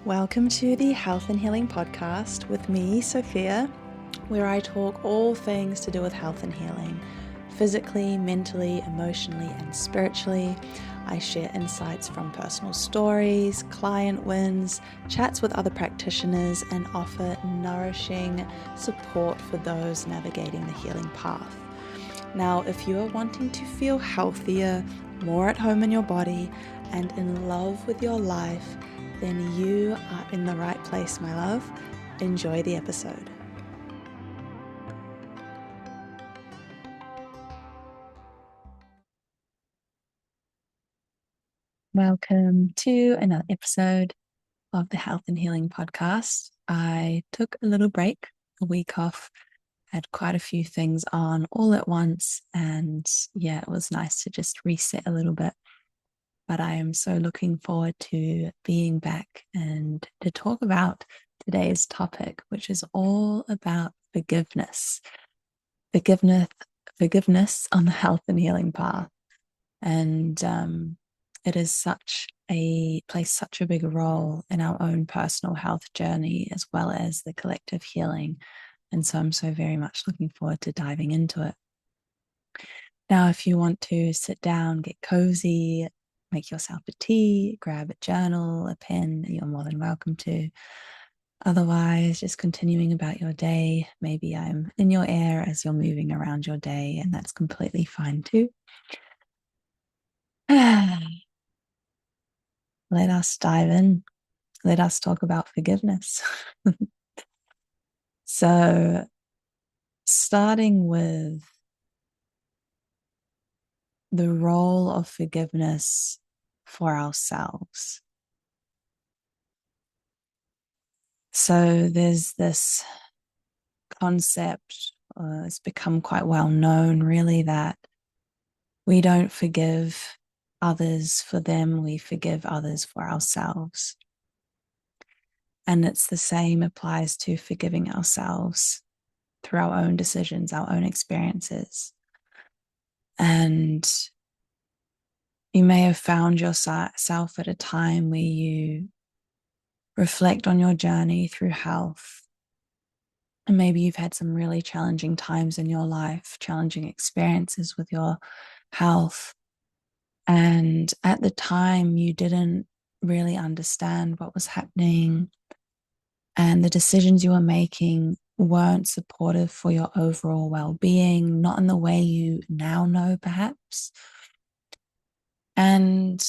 Welcome to the Health and Healing Podcast with me, Sophia, where I talk all things to do with health and healing, physically, mentally, emotionally, and spiritually. I share insights from personal stories, client wins, chats with other practitioners, and offer nourishing support for those navigating the healing path. Now, if you are wanting to feel healthier, more at home in your body, and in love with your life, then you are in the right place, my love. Enjoy the episode. Welcome to another episode of the Health and Healing Podcast. I took a little break, a week off, had quite a few things on all at once, and it was nice to just reset a little bit. But I am so looking forward to being back and to talk about today's topic, which is all about forgiveness. Forgiveness on the health and healing path. And it is plays such a big role in our own personal health journey as well as the collective healing. And so I'm so very much looking forward to diving into it. Now, if you want to sit down, get cozy, make yourself a tea, grab a journal, a pen, you're more than welcome to. Otherwise, just continuing about your day. Maybe I'm in your ear as you're moving around your day, and that's completely fine too. Let us dive in. Let us talk about forgiveness. So, starting with the role of forgiveness for ourselves. So there's this concept, it's become quite well known really, that we don't forgive others for them, we forgive others for ourselves. And it's the same applies to forgiving ourselves through our own decisions, our own experiences. And you may have found yourself at a time where you reflect on your journey through health. And maybe you've had some really challenging times in your life, challenging experiences with your health. And at the time, you didn't really understand what was happening. And the decisions you were making weren't supportive for your overall well-being, not in the way you now know, perhaps. And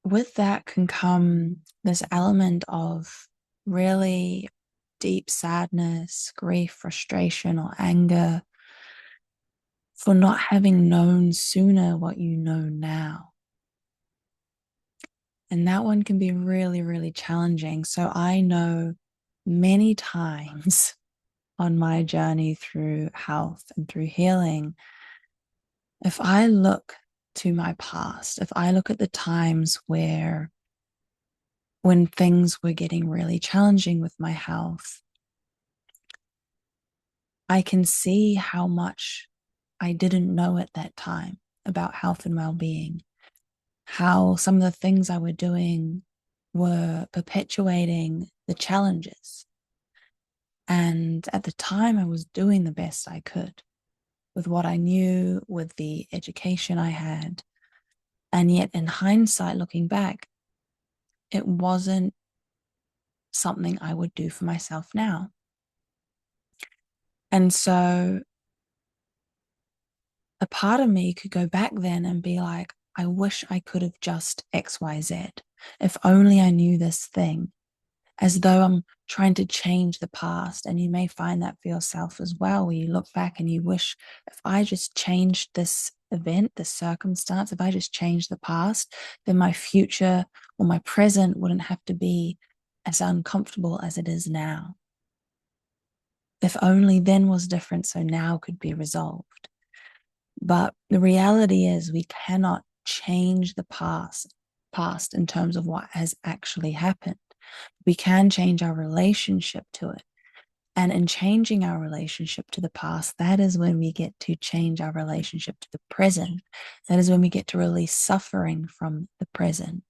with that can come this element of really deep sadness, grief, frustration, or anger for not having known sooner what you know now. And that one can be really, really challenging. So I know many times on my journey through health and through healing, if I look to my past, if I look at the times when things were getting really challenging with my health, I can see how much I didn't know at that time about health and well-being, how some of the things I were doing were perpetuating the challenges. And at the time, I was doing the best I could with what I knew, with the education I had. And yet, in hindsight, looking back, it wasn't something I would do for myself now. And so a part of me could go back then and be like, I wish I could have just XYZ. If only I knew this thing, as though I'm trying to change the past. And you may find that for yourself as well, where you look back and you wish, if I just changed this event, this circumstance, if I just changed the past, then my future or my present wouldn't have to be as uncomfortable as it is now. If only then was different, so now could be resolved. But the reality is we cannot change the past in terms of what has actually happened. We can change our relationship to it. And in changing our relationship to the past, that is when we get to change our relationship to the present. That is when we get to release suffering from the present.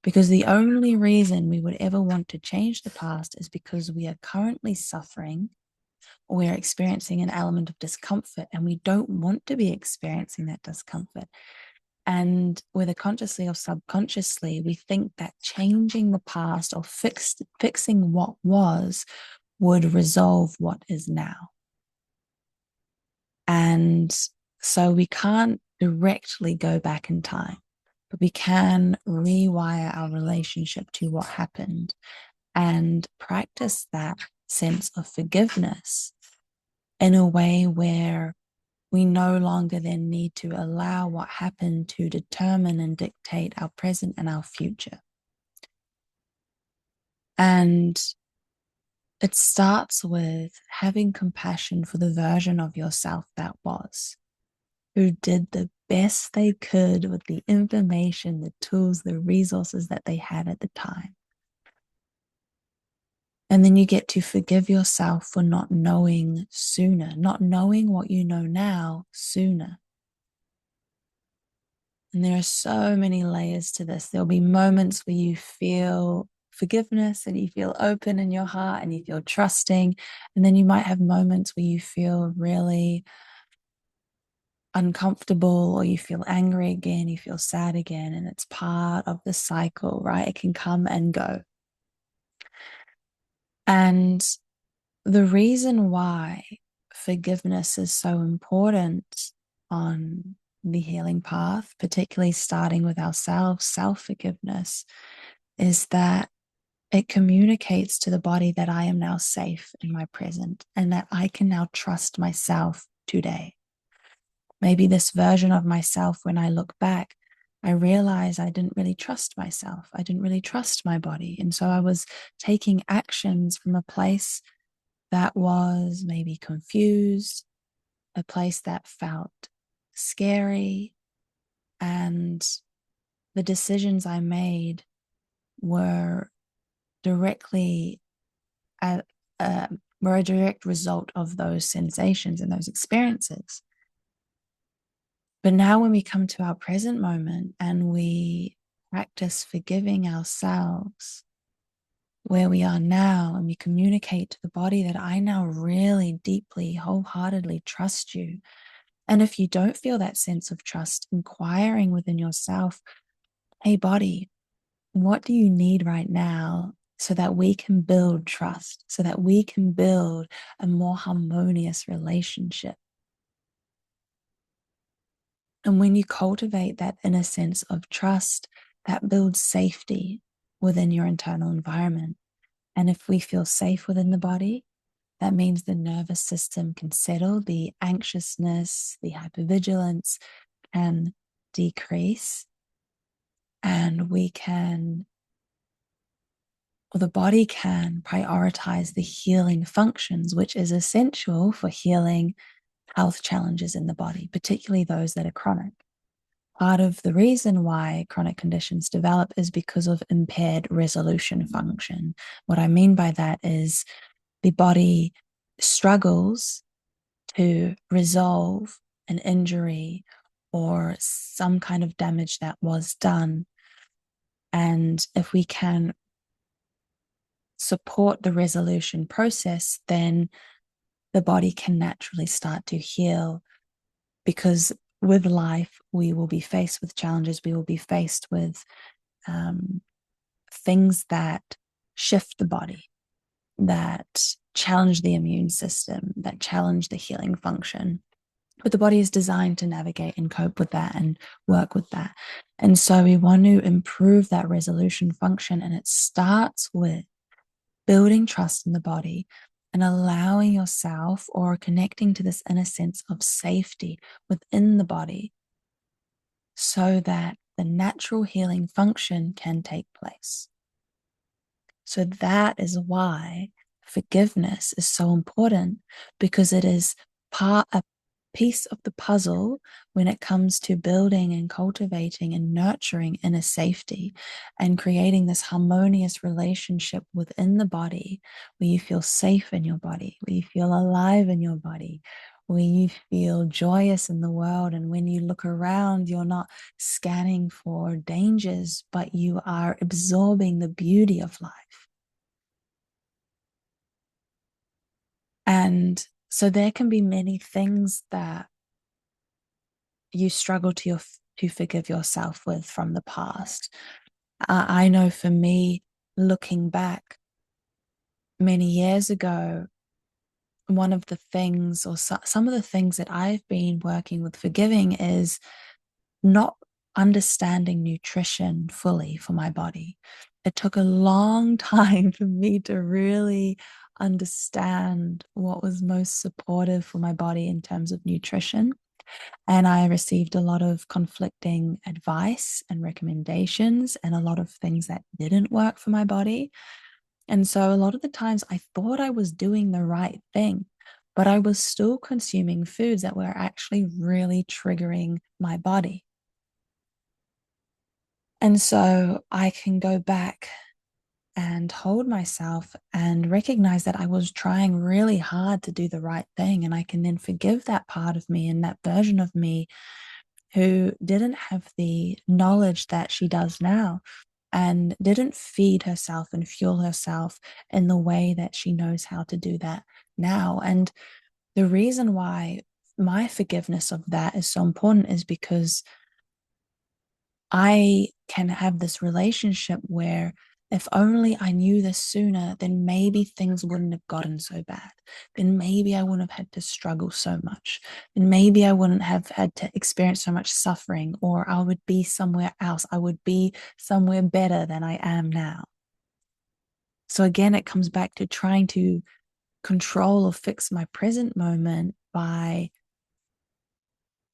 Because the only reason we would ever want to change the past is because we are currently suffering, or we're experiencing an element of discomfort, and we don't want to be experiencing that discomfort. And whether consciously or subconsciously, we think that changing the past or fixing what was would resolve what is now. And so we can't directly go back in time, but we can rewire our relationship to what happened and practice that sense of forgiveness in a way where we no longer then need to allow what happened to determine and dictate our present and our future. And it starts with having compassion for the version of yourself that was, who did the best they could with the information, the tools, the resources that they had at the time. And then you get to forgive yourself for not knowing sooner, not knowing what you know now sooner. And there are so many layers to this. There'll be moments where you feel forgiveness and you feel open in your heart and you feel trusting. And then you might have moments where you feel really uncomfortable, or you feel angry again, you feel sad again. And it's part of the cycle, right? It can come and go. And the reason why forgiveness is so important on the healing path, particularly starting with ourselves, self-forgiveness, is that it communicates to the body that I am now safe in my present and that I can now trust myself today. Maybe this version of myself, when I look back, I realize I didn't really trust myself. I didn't really trust my body. And so I was taking actions from a place that was maybe confused, a place that felt scary, and the decisions I made were directly a, were a direct result of those sensations and those experiences. But now when we come to our present moment and we practice forgiving ourselves where we are now, and we communicate to the body that I now really deeply, wholeheartedly trust you. And if you don't feel that sense of trust, inquiring within yourself, hey, body, what do you need right now so that we can build trust, so that we can build a more harmonious relationship? And when you cultivate that inner sense of trust, that builds safety within your internal environment. And if we feel safe within the body, that means the nervous system can settle, the anxiousness, the hypervigilance can decrease, and we can, or the body can prioritize the healing functions, which is essential for healing health challenges in the body, particularly those that are chronic. Part of the reason why chronic conditions develop is because of impaired resolution function. What I mean by that is the body struggles to resolve an injury or some kind of damage that was done. And if we can support the resolution process, then the body can naturally start to heal, because with life, we will be faced with challenges. We will be faced with things that shift the body, that challenge the immune system, that challenge the healing function. But the body is designed to navigate and cope with that and work with that. And so we want to improve that resolution function. And it starts with building trust in the body and allowing yourself, or connecting to this inner sense of safety within the body, so that the natural healing function can take place. So that is why forgiveness is so important, because it is a piece of the puzzle when it comes to building and cultivating and nurturing inner safety and creating this harmonious relationship within the body, where you feel safe in your body, where you feel alive in your body, where you feel joyous in the world. And when you look around, you're not scanning for dangers, but you are absorbing the beauty of life. And so there can be many things that you struggle to forgive yourself with from the past. I know for me, looking back many years ago, one of the things, or some of the things that I've been working with forgiving, is not understanding nutrition fully for my body. It took a long time for me to really understand what was most supportive for my body in terms of nutrition. And I received a lot of conflicting advice and recommendations, and a lot of things that didn't work for my body. And so a lot of the times I thought I was doing the right thing, but I was still consuming foods that were actually really triggering my body. And so I can go back and hold myself and recognize that I was trying really hard to do the right thing. And I can then forgive that part of me and that version of me who didn't have the knowledge that she does now and didn't feed herself and fuel herself in the way that she knows how to do that now. And the reason why my forgiveness of that is so important is because I can have this relationship where if only I knew this sooner, then maybe things wouldn't have gotten so bad. Then maybe I wouldn't have had to struggle so much. Then maybe I wouldn't have had to experience so much suffering, or I would be somewhere else. I would be somewhere better than I am now. So again, it comes back to trying to control or fix my present moment by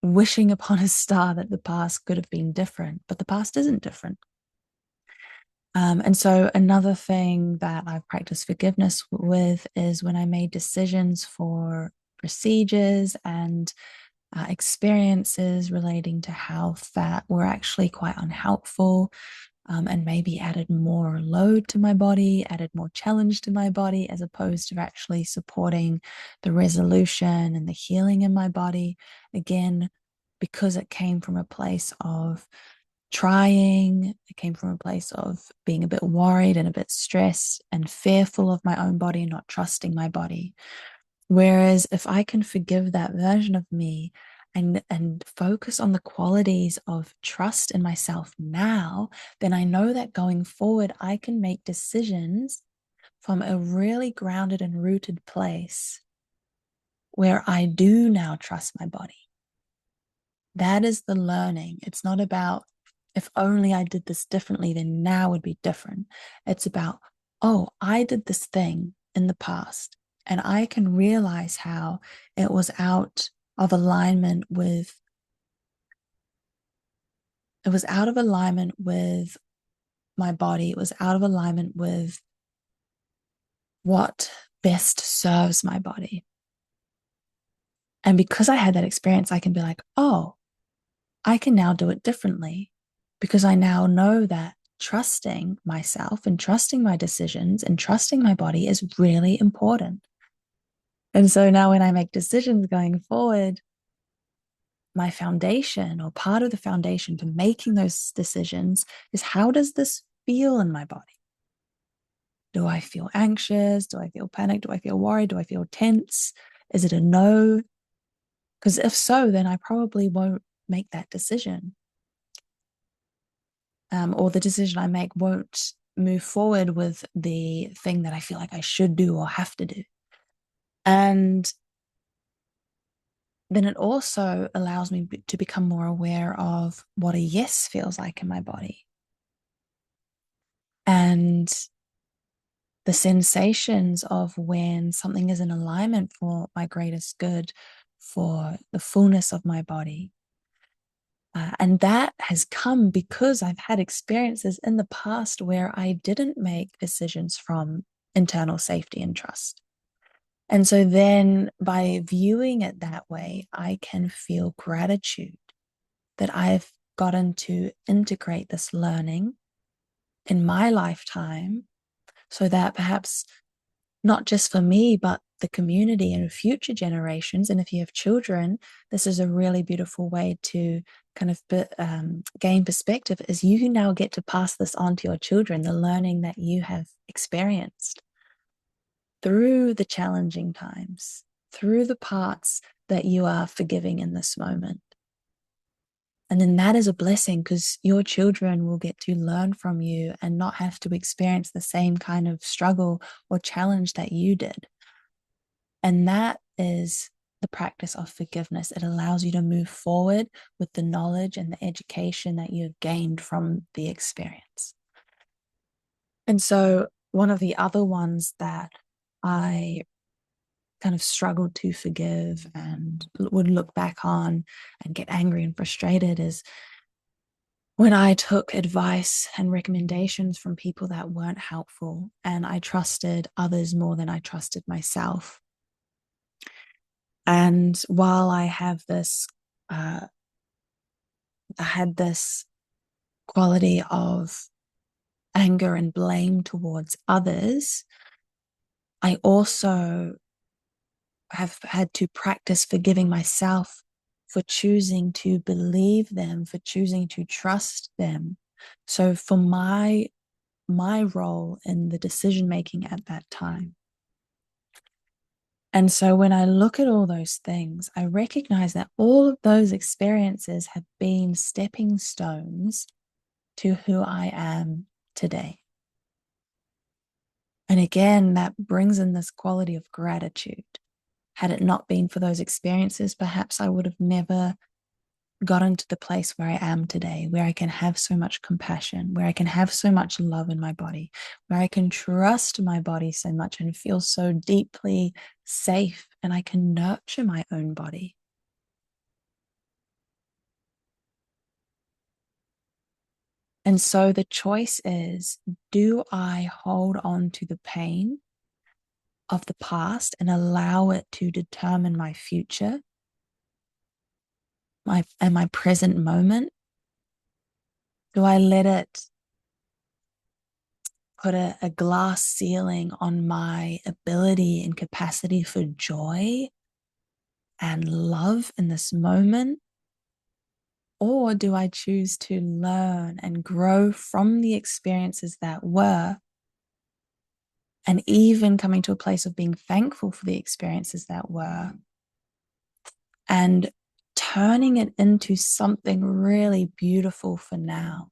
wishing upon a star that the past could have been different, but the past isn't different. And so another thing that I've practiced forgiveness with is when I made decisions for procedures and experiences relating to health that were actually quite unhelpful, and maybe added more load to my body, added more challenge to my body, as opposed to actually supporting the resolution and the healing in my body. Again, because it came from a place of trying, it came from a place of being a bit worried and a bit stressed and fearful of my own body, not trusting my body. Whereas if I can forgive that version of me and focus on the qualities of trust in myself now, then I know that going forward, I can make decisions from a really grounded and rooted place where I do now trust my body. That is the learning. It's not about if only I did this differently, then now would be different. It's about, oh, I did this thing in the past, and I can realize how it was out of alignment with, it was out of alignment with my body. It was out of alignment with what best serves my body. And because I had that experience, I can be like, oh, I can now do it differently because I now know that trusting myself and trusting my decisions and trusting my body is really important. And so now when I make decisions going forward, my foundation, or part of the foundation to making those decisions, is how does this feel in my body? Do I feel anxious? Do I feel panicked? Do I feel worried? Do I feel tense? Is it a no? Because if so, then I probably won't make that decision. Or the decision I make won't move forward with the thing that I feel like I should do or have to do. And then it also allows me to become more aware of what a yes feels like in my body. And the sensations of when something is in alignment for my greatest good, for the fullness of my body. And that has come because I've had experiences in the past where I didn't make decisions from internal safety and trust. And so then by viewing it that way, I can feel gratitude that I've gotten to integrate this learning in my lifetime so that perhaps not just for me, but the community and future generations. And if you have children, this is a really beautiful way to kind of gain perspective, is you now get to pass this on to your children, the learning that you have experienced through the challenging times, through the parts that you are forgiving in this moment. And then that is a blessing, because your children will get to learn from you and not have to experience the same kind of struggle or challenge that you did. And that is the practice of forgiveness. It allows you to move forward with the knowledge and the education that you've gained from the experience. And so one of the other ones that I kind of struggled to forgive and would look back on and get angry and frustrated is when I took advice and recommendations from people that weren't helpful, and I trusted others more than I trusted myself. And while I have this, I had this quality of anger and blame towards others, I also have had to practice forgiving myself for choosing to believe them, for choosing to trust them. So for my role in the decision making at that time. And so when I look at all those things, I recognize that all of those experiences have been stepping stones to who I am today. And again, that brings in this quality of gratitude. Had it not been for those experiences, perhaps I would have never gotten to the place where I am today, where I can have so much compassion, where I can have so much love in my body, where I can trust my body so much and feel so deeply safe, and I can nurture my own body. And so the choice is, do I hold on to the pain of the past and allow it to determine my future, my present moment? Do I let it put a glass ceiling on my ability and capacity for joy and love in this moment? Or do I choose to learn and grow from the experiences that were, and even coming to a place of being thankful for the experiences that were, and turning it into something really beautiful for now?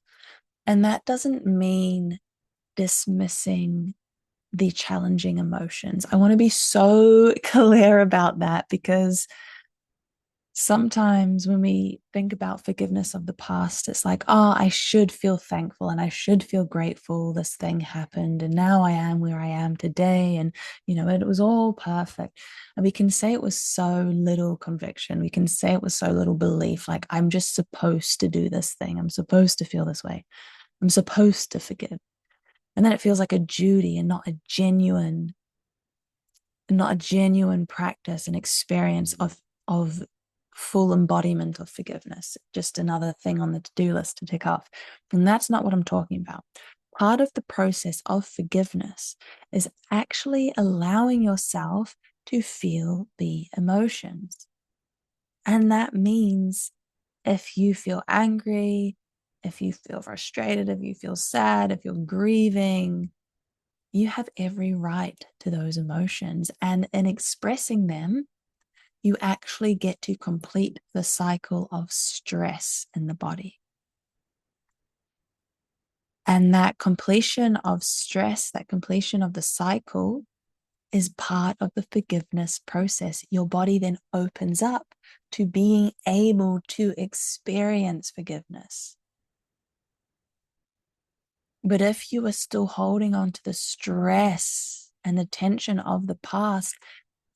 And that doesn't mean dismissing the challenging emotions. I want to be so clear about that, because sometimes when we think about forgiveness of the past, it's like, oh, I should feel thankful and I should feel grateful this thing happened, and now I am where I am today, and it was all perfect. And we can say it was so little conviction, we can say it was so little belief, like, I'm just supposed to do this thing, I'm supposed to feel this way, I'm supposed to forgive. And then it feels like a duty and not a genuine practice and experience of full embodiment of forgiveness. Just another thing on the to-do list to tick off. And that's not what I'm talking about. Part of the process of forgiveness is actually allowing yourself to feel the emotions. And that means if you feel angry, if you feel frustrated, if you feel sad, if you're grieving, you have every right to those emotions. And in expressing them, you actually get to complete the cycle of stress in the body. And that completion of stress, that completion of the cycle, is part of the forgiveness process. Your body then opens up to being able to experience forgiveness. But if you are still holding on to the stress and the tension of the past,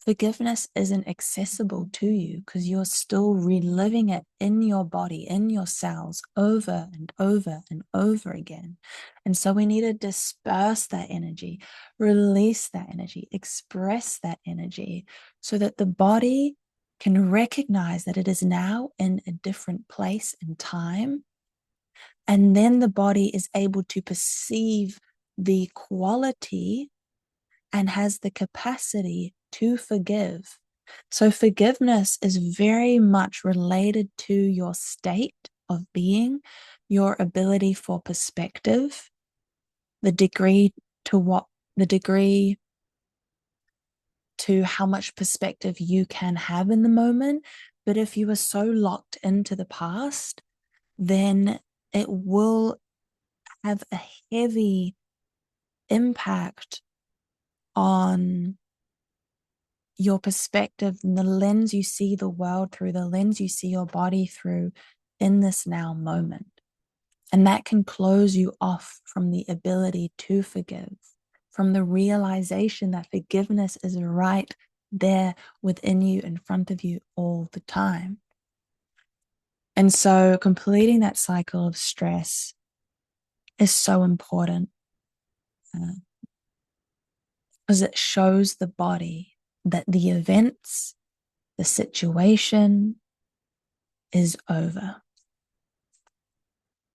forgiveness isn't accessible to you, because you're still reliving it in your body, in your cells, over and over and over again. And so we need to disperse that energy, release that energy, express that energy, so that the body can recognize that it is now in a different place and time. And then the body is able to perceive the quality and has the capacity to forgive. So forgiveness is very much related to your state of being, your ability for perspective, the degree the degree to how much perspective you can have in the moment. But if you are so locked into the past, then it will have a heavy impact on your perspective and the lens you see the world through, the lens you see your body through in this now moment. And that can close you off from the ability to forgive, from the realization that forgiveness is right there within you, in front of you all the time. And so completing that cycle of stress is so important because it shows the body that the events, the situation is over,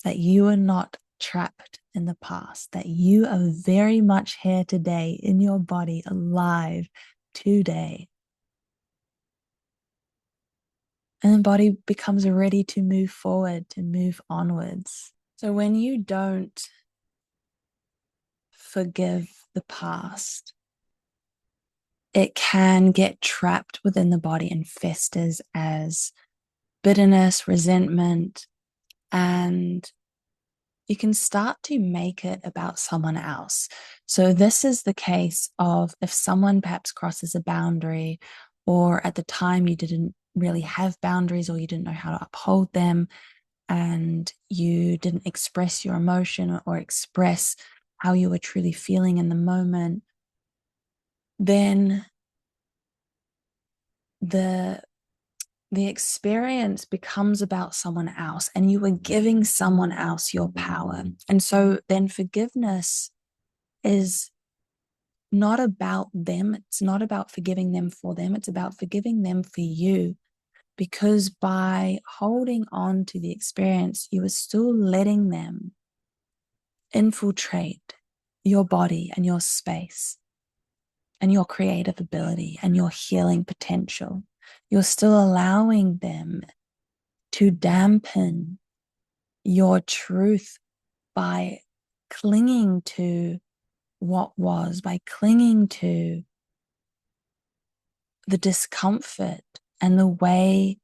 that you are not trapped in the past, that you are very much here today in your body, alive today. And the body becomes ready to move forward, to move onwards. So when you don't forgive the past, it can get trapped within the body and festers as bitterness, resentment, and you can start to make it about someone else. So this is the case of if someone perhaps crosses a boundary, or at the time you didn't really have boundaries or you didn't know how to uphold them, and you didn't express your emotion or express how you were truly feeling in the moment, then the experience becomes about someone else, and you are giving someone else your power. And so then forgiveness is not about them. It's not about forgiving them for them. It's about forgiving them for you. Because by holding on to the experience, you are still letting them infiltrate your body and your space and your creative ability and your healing potential. You're still allowing them to dampen your truth by clinging to what was, by clinging to the discomfort and the way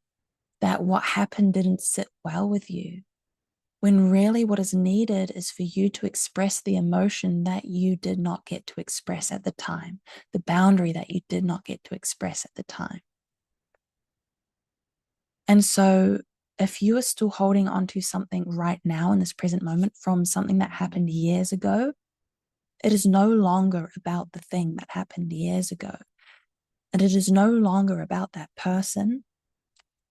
that what happened didn't sit well with you. When really what is needed is for you to express the emotion that you did not get to express at the time, the boundary that you did not get to express at the time. And so if you are still holding on to something right now in this present moment from something that happened years ago, it is no longer about the thing that happened years ago. And it is no longer about that person,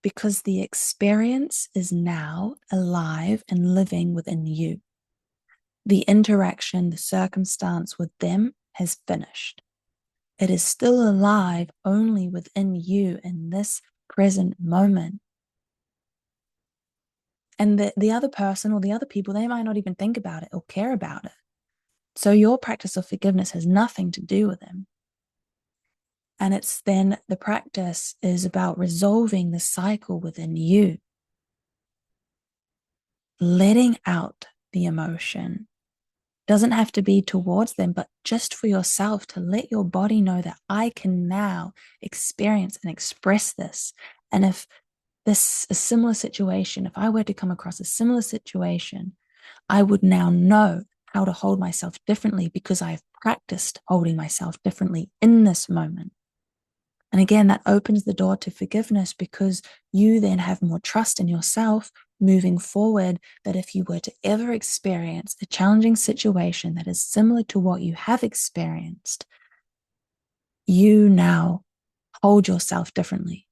because the experience is now alive and living within you. The interaction, the circumstance with them has finished. It is still alive only within you in this present moment. And the other person or the other people, they might not even think about it or care about it. So your practice of forgiveness has nothing to do with them. And it's then the practice is about resolving the cycle within you, letting out the emotion. Doesn't have to be towards them, but just for yourself, to let your body know that I can now experience and express this. And if this a similar situation, if I were to come across a similar situation, I would now know how to hold myself differently because I've practiced holding myself differently in this moment. And again, that opens the door to forgiveness, because you then have more trust in yourself moving forward, that if you were to ever experience a challenging situation that is similar to what you have experienced, you now hold yourself differently.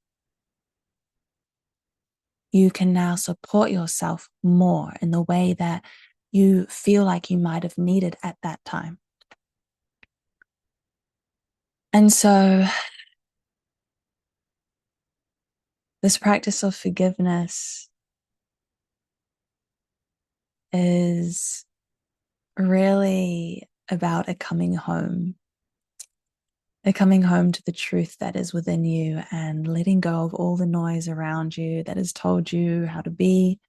You can now support yourself more in the way that you feel like you might have needed at that time. And so this practice of forgiveness is really about a coming home. They're coming home to the truth that is within you and letting go of all the noise around you that has told you how to be,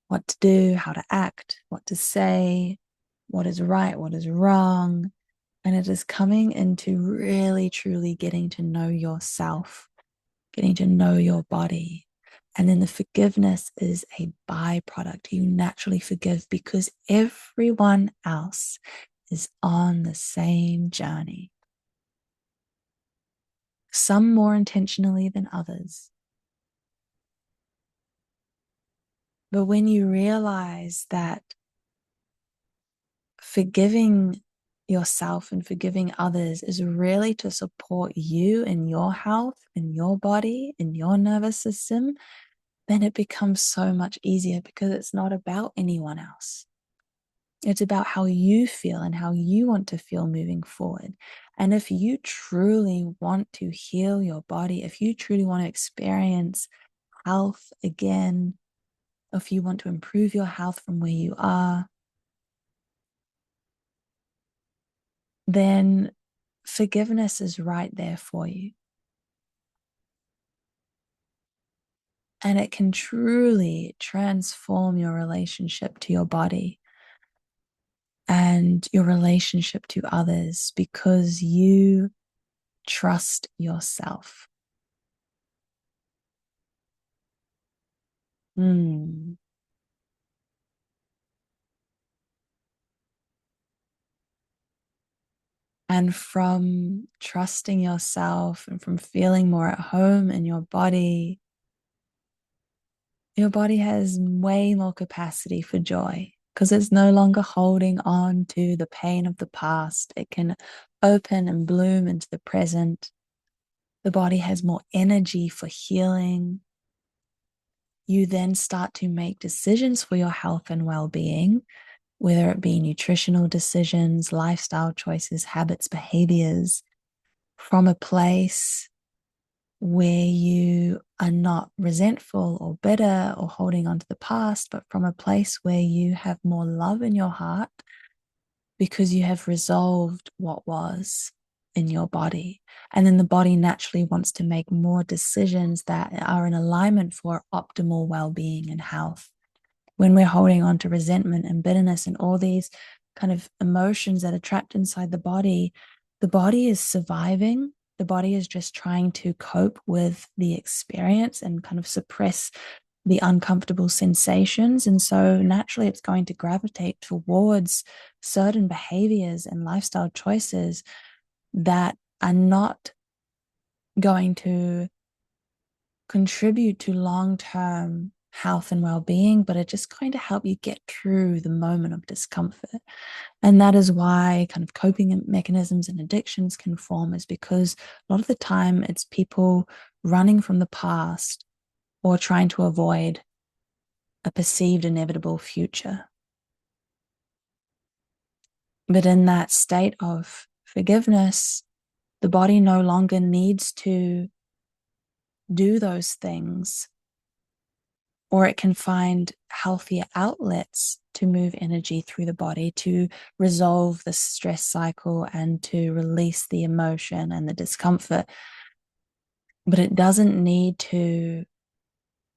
what to do, how to act, what to say, what is right, what is wrong. And it is coming into really, truly getting to know yourself, getting to know your body. And then the forgiveness is a byproduct. You naturally forgive because everyone else is on the same journey, some more intentionally than others. But when you realize that forgiving yourself and forgiving others is really to support you in your health, in your body, in your nervous system, then it becomes so much easier because it's not about anyone else. It's about how you feel and how you want to feel moving forward. And if you truly want to heal your body, if you truly want to experience health again, if you want to improve your health from where you are, then forgiveness is right there for you. And it can truly transform your relationship to your body and your relationship to others because you trust yourself. Mm. And from trusting yourself and from feeling more at home in your body has way more capacity for joy because it's no longer holding on to the pain of the past. It can open and bloom into the present. The body has more energy for healing. You then start to make decisions for your health and well-being, whether it be nutritional decisions, lifestyle choices, habits, behaviors, from a place where you are not resentful or bitter or holding on to the past, but from a place where you have more love in your heart because you have resolved what was in your body. And then the body naturally wants to make more decisions that are in alignment for optimal well-being and health. When we're holding on to resentment and bitterness and all these kind of emotions that are trapped inside the body is surviving. The body is just trying to cope with the experience and kind of suppress the uncomfortable sensations. And so naturally, it's going to gravitate towards certain behaviors and lifestyle choices that are not going to contribute to long-term health and well-being, but are just going to help you get through the moment of discomfort. And that is why kind of coping mechanisms and addictions can form, is because a lot of the time it's people running from the past or trying to avoid a perceived inevitable future. But in that state of forgiveness, the body no longer needs to do those things, or it can find healthier outlets to move energy through the body to resolve the stress cycle and to release the emotion and the discomfort. But it doesn't need to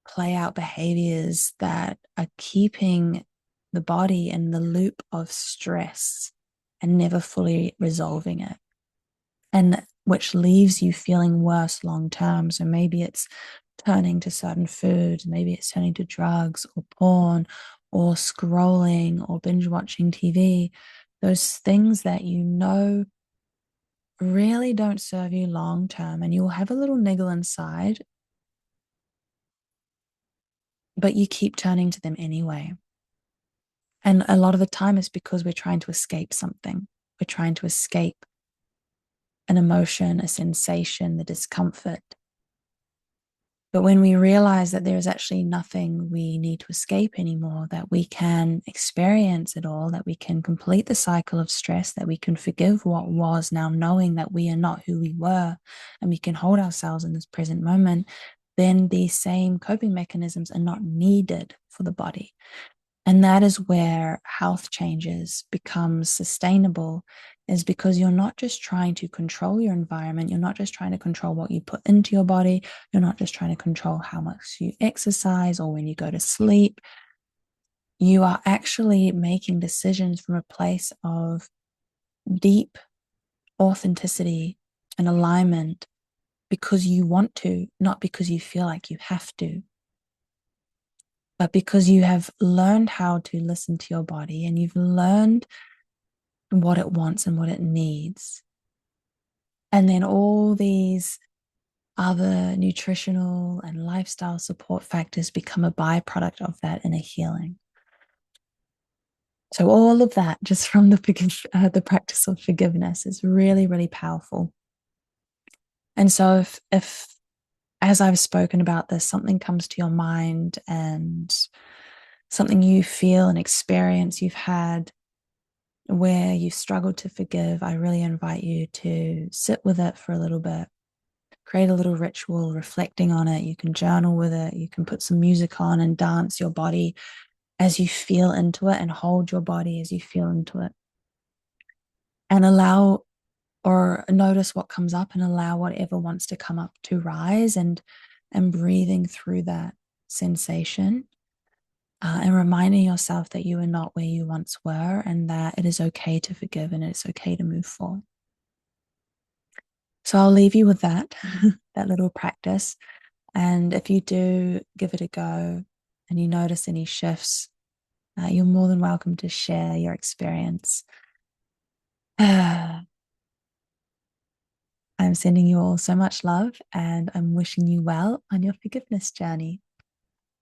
play out behaviors that are keeping the body in the loop of stress and never fully resolving it, and which leaves you feeling worse long term. So maybe it's turning to certain foods, maybe it's turning to drugs or porn or scrolling or binge watching TV, those things that you know really don't serve you long term, and you'll have a little niggle inside, but you keep turning to them anyway. And a lot of the time it's because we're trying to escape something. We're trying to escape an emotion, a sensation, the discomfort. But when we realize that there is actually nothing we need to escape anymore, that we can experience it all, that we can complete the cycle of stress, that we can forgive what was, now knowing that we are not who we were, and we can hold ourselves in this present moment, then these same coping mechanisms are not needed for the body. And that is where health changes become sustainable, is because you're not just trying to control your environment. You're not just trying to control what you put into your body. You're not just trying to control how much you exercise or when you go to sleep. You are actually making decisions from a place of deep authenticity and alignment because you want to, not because you feel like you have to, but because you have learned how to listen to your body and you've learned what it wants and what it needs. And then all these other nutritional and lifestyle support factors become a byproduct of that inner healing. So all of that, just from the practice of forgiveness, is really, really powerful. And so if as I've spoken about this, something comes to your mind and something you feel and experience you've had where you've struggled to forgive, I really invite you to sit with it for a little bit, create a little ritual reflecting on it. You can journal with it. You can put some music on and dance your body as you feel into it, and hold your body as you feel into it. And allow, or notice what comes up, and allow whatever wants to come up to rise, and breathing through that sensation, and reminding yourself that you are not where you once were, and that it is okay to forgive and it's okay to move forward. So I'll leave you with that, that little practice. And if you do give it a go and you notice any shifts, you're more than welcome to share your experience. I'm sending you all so much love, and I'm wishing you well on your forgiveness journey.